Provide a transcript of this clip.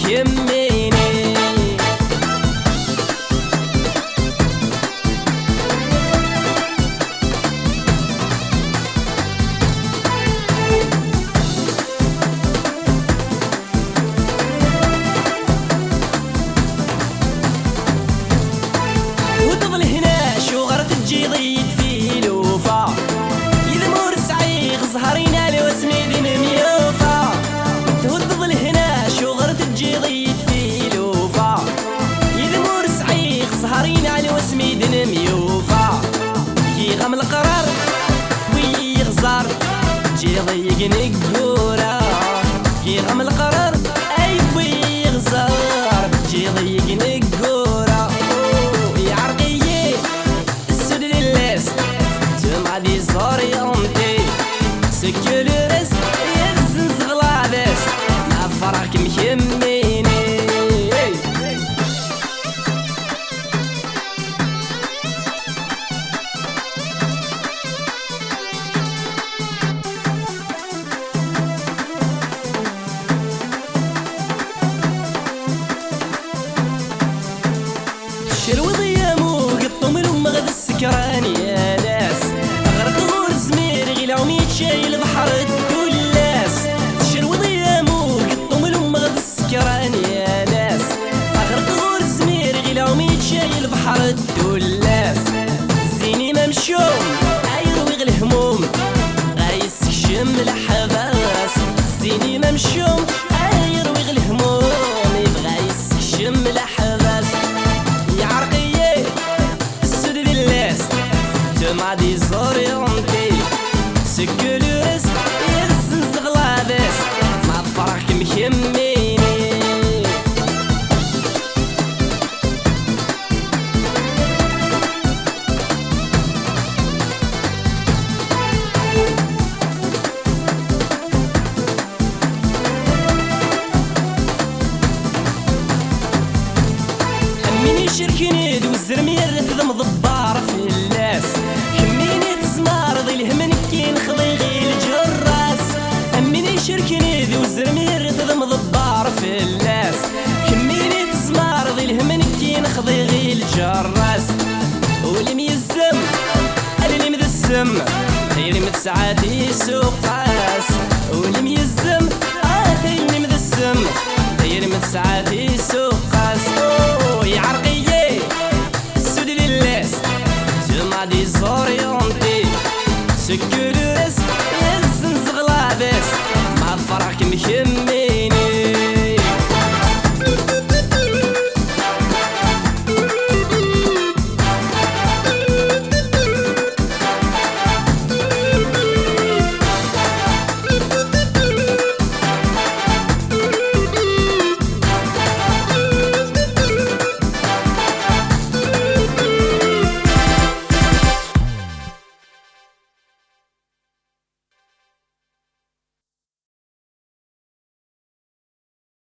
يميني. وتظل هنا شغرة تجي ضيد في لوفا، يذمور سعيق زهرينا لو سميد ميوفا. وتظل هنا شغرة تجي ضيد في لوفا، يذمور سعيق زهرينا لو سميد ميوفا. يغم القرار ويغزر جي ضيق نقورا، يغم القرار اي ويغزر جي ضيق نقورا. دي صار يومتي سكر رس يزنز غلابس ما فرحك مهميني. شروضي يا مو قطم المغد السكراني يا ناس، شايل بحر الدلاس. شروضي يا مو قطم المغد السكراني يا ناس، اغرق غور زمير غلاومي شايل بحر الدلاس. زيني ممشوم عيروي الهموم غايس شم الحباس، زيني ممشوم عيروي الهموم غايس شم الحباس. يا عرقية السود دلاس تمع دي زور يومتي سكولوس يزنز غلابس ما فرحك مهميني. هميني شركني دو الزرمير ثم ضبار في اللاس، هميني تزمار ضي الهمن كين خليغي الجراس. هميني شركني ذو الزرمير ثم ضبار في اللاس، هميني تزمار ضي الهمن كين خليغي الجراس. ولم يزم اللي مذسم خير متسعاتي سوقاس، ولم يزم اللي مذسم خير متسعاتي سوق